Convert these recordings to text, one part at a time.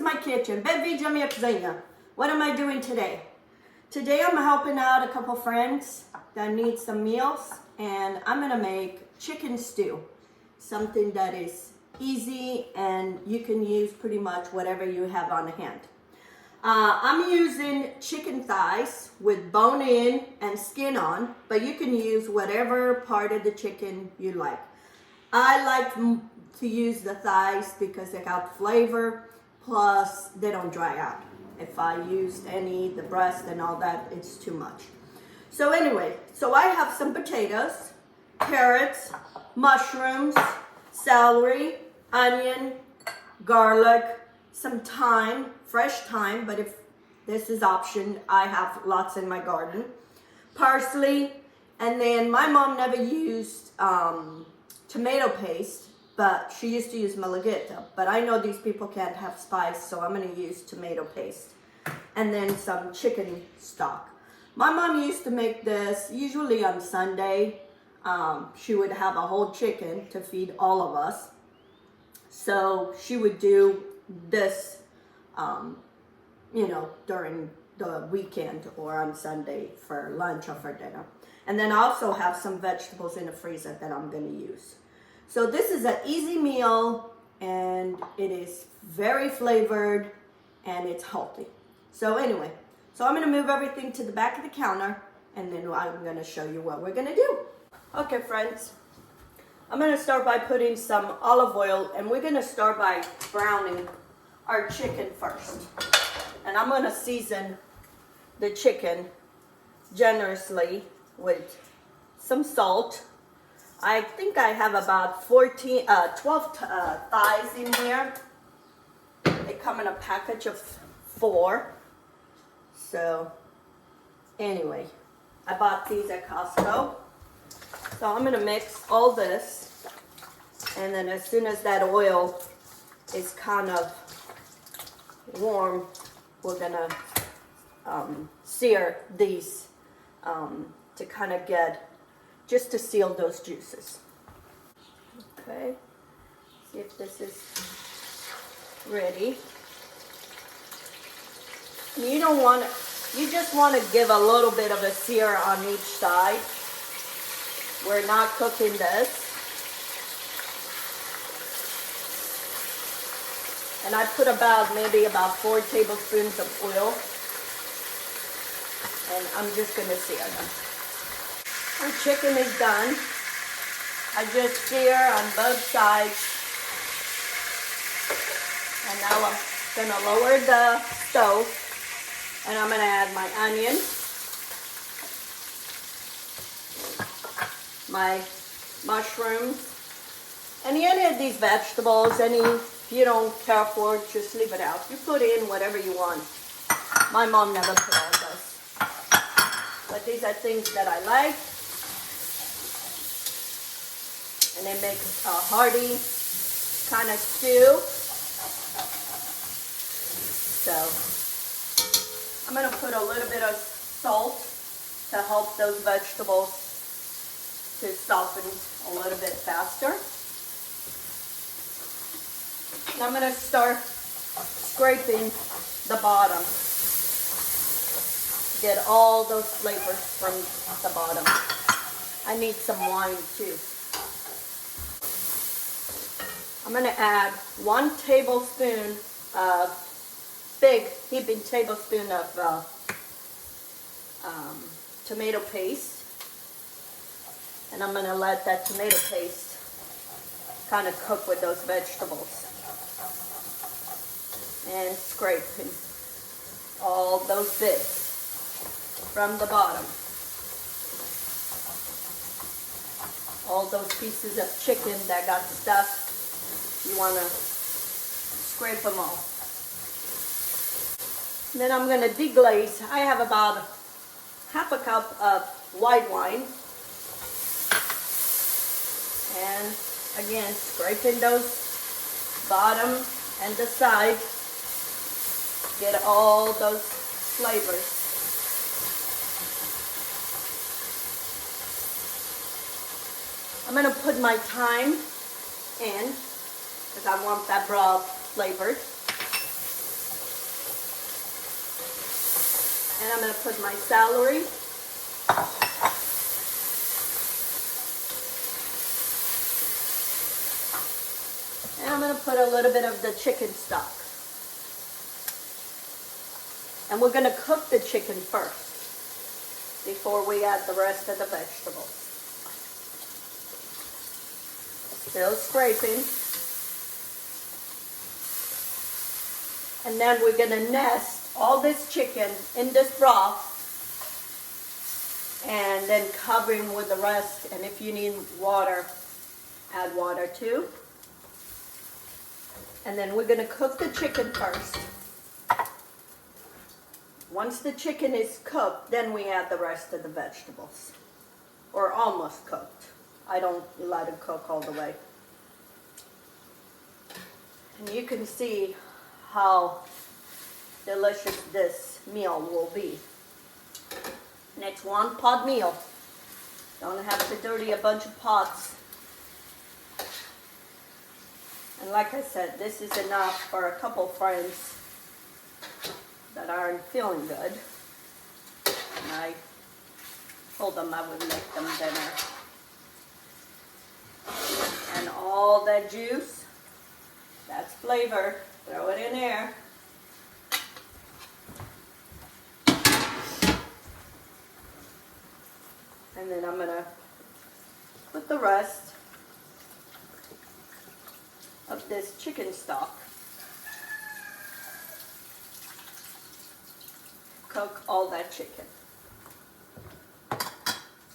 to my kitchen. Benveja minha cozinha. What am I doing today? Today I'm helping out a couple friends that need some meals, and I'm gonna make chicken stew. Something that is easy and you can use pretty much whatever you have on hand. I'm using chicken thighs with bone in and skin on, but you can use whatever part of the chicken you like. I like to use the thighs because they got flavor, plus they don't dry out. If I used the breast and all that, it's too much. So anyway, so I have some potatoes, carrots, mushrooms, celery, onion, garlic, some thyme, fresh thyme, but if this is option, I have lots in my garden. Parsley, and then my mom never used tomato paste, but she used to use malagueta. But I know these people can't have spice, so I'm gonna use tomato paste. And then some chicken stock. My mom used to make this usually on Sunday. She would have a whole chicken to feed all of us. So she would do this, during the weekend or on Sunday for lunch or for dinner. And then I also have some vegetables in the freezer that I'm going to use. So this is an easy meal, and it is very flavored, and it's healthy. So anyway, so I'm going to move everything to the back of the counter, and then I'm going to show you what we're going to do. Okay, friends. I'm going to start by putting some olive oil, and we're going to start by browning our chicken first. And I'm going to season the chicken generously with some salt. I think I have about 12 thighs in here. They come in a package of 4. So anyway, I bought these at Costco. So I'm going to mix all this, and then as soon as that oil is kind of warm, we're going to sear these to kind of just to seal those juices. Okay, see if this is ready. You just want to give a little bit of a sear on each side. We're not cooking this. And I put maybe about 4 tablespoons of oil. And I'm just going to sear them. Our chicken is done. I just sear on both sides. And now I'm going to lower the stove. And I'm going to add my onion, my mushrooms, any of these vegetables. If you don't care for it, just leave it out. You put in whatever you want. My mom never put all this. But these are things that I like. And it makes a hearty kind of stew. So I'm going to put a little bit of salt to help those vegetables to soften a little bit faster. And I'm going to start scraping the bottom. Get all those flavors from the bottom. I need some wine too. I'm going to add 1 tablespoon of big heaping tablespoon of tomato paste, and I'm going to let that tomato paste kind of cook with those vegetables, and scraping all those bits from the bottom, all those pieces of chicken that got stuff. You want to scrape them all. Then I'm going to deglaze. I have about half a cup of white wine. And again, scraping those bottom and the side. Get all those flavors. I'm going to put my thyme in because I want that broth flavored. And I'm going to put my celery. And I'm going to put a little bit of the chicken stock. And we're going to cook the chicken first before we add the rest of the vegetables. Still scraping. And then we're going to nest all this chicken in this broth and then covering with the rest. And if you need water, add water too. And then we're going to cook the chicken first. Once the chicken is cooked, then we add the rest of the vegetables. Or almost cooked. I don't let it cook all the way. And you can see how delicious this meal will be. And it's one pot meal. Don't have to dirty a bunch of pots. And like I said, this is enough for a couple friends that aren't feeling good. And I told them I would make them dinner. And all that juice, that's flavor. Throw it in there. And then I'm gonna put the rest of this chicken stock. Cook all that chicken.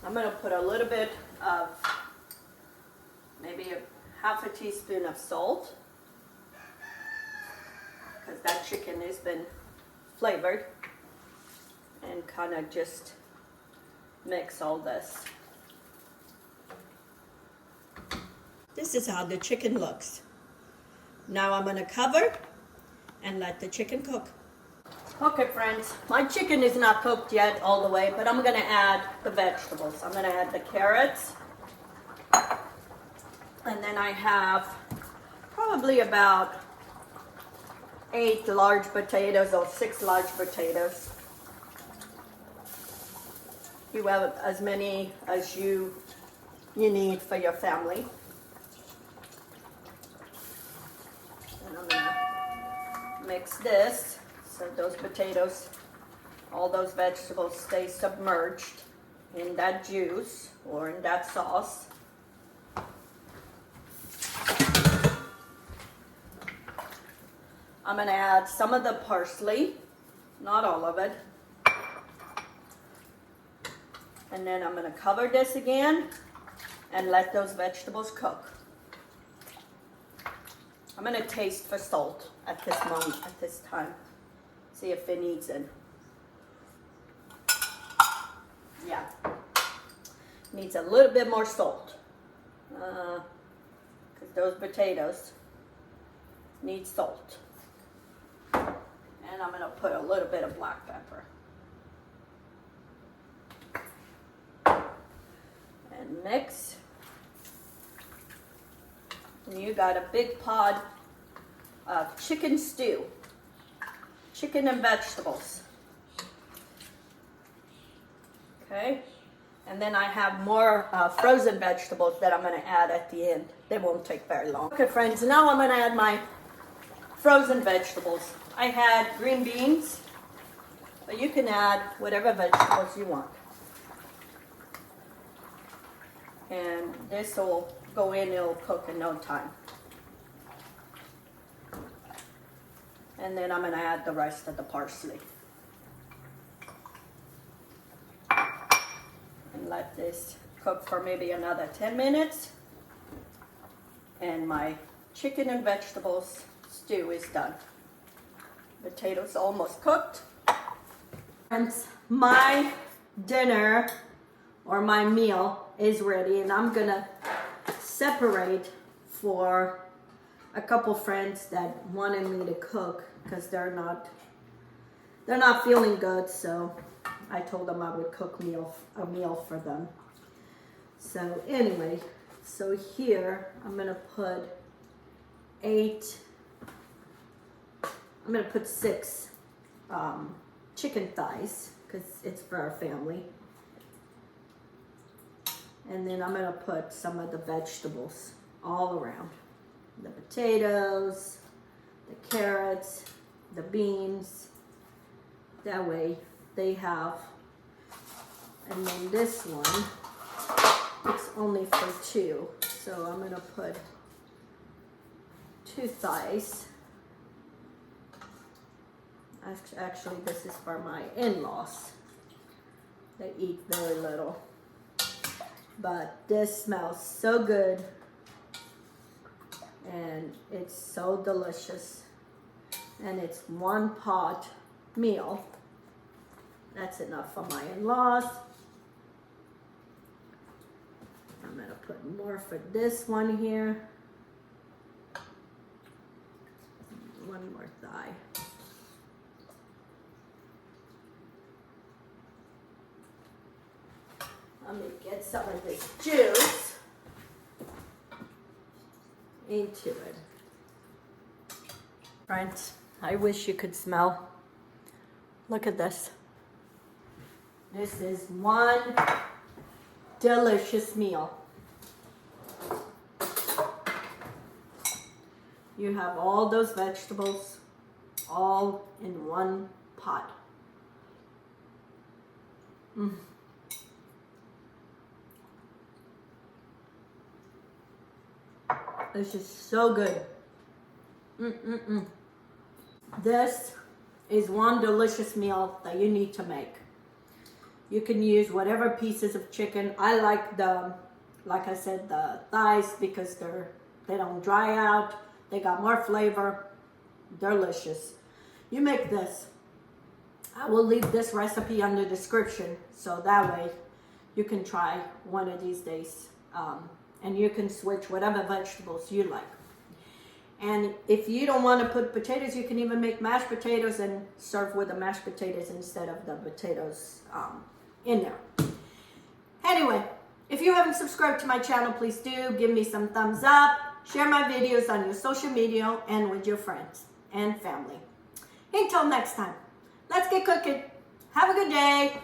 I'm going to put a little bit of, maybe half a teaspoon of salt, because that chicken has been flavored, and kind of just mix all this. This is how the chicken looks. Now I'm going to cover and let the chicken cook. Okay friends, my chicken is not cooked yet all the way, but I'm going to add the vegetables. I'm going to add the carrots. And then I have probably about 8 large potatoes or 6 large potatoes. You have as many as you need for your family. And I'm going to mix this. So those potatoes, all those vegetables stay submerged in that juice or in that sauce. I'm going to add some of the parsley, not all of it. And then I'm going to cover this again and let those vegetables cook. I'm going to taste for salt at this moment, at this time. See if it needs it. Yeah. Needs a little bit more salt. Because those potatoes need salt. And I'm going to put a little bit of black pepper. And mix. And you got a big pot of chicken stew. Chicken and vegetables. Okay, and then I have more frozen vegetables that I'm going to add at the end. They won't take very long. Okay friends, now I'm going to add my frozen vegetables. I had green beans, but you can add whatever vegetables you want. And this will go in, it'll cook in no time. And then I'm going to add the rest of the parsley. And let this cook for maybe another 10 minutes. And my chicken and vegetables stew is done. Potatoes almost cooked. And my dinner or my meal is ready. And I'm going to separate for a couple friends that wanted me to cook because they're not feeling good, so I told them I would cook a meal for them. So anyway, so here I'm gonna put 6 chicken thighs. because it's for our family. And then I'm gonna put some of the vegetables all around. The potatoes, the carrots, the beans. That way they have. And then this one, it's only for 2. So I'm gonna put 2 thighs. Actually, this is for my in-laws. They eat very little. But this smells so good. And it's so delicious. And it's 1 pot meal. That's enough for my in-laws. I'm gonna put more for this one here. 1 more thigh. Let me get some of this juice into it. Friends, I wish you could smell. Look at this. This is one delicious meal. You have all those vegetables all in one pot. This is so good. This is one delicious meal that you need to make. You can use whatever pieces of chicken. I like like I said, the thighs because they don't dry out. They got more flavor. Delicious. You make this. I will leave this recipe on the description so that way you can try one of these days. And you can switch whatever vegetables you like. And if you don't want to put potatoes, you can even make mashed potatoes and serve with the mashed potatoes instead of the potatoes in there. Anyway, if you haven't subscribed to my channel, please do. Give me some thumbs up. Share my videos on your social media and with your friends and family. Until next time, let's get cooking. Have a good day.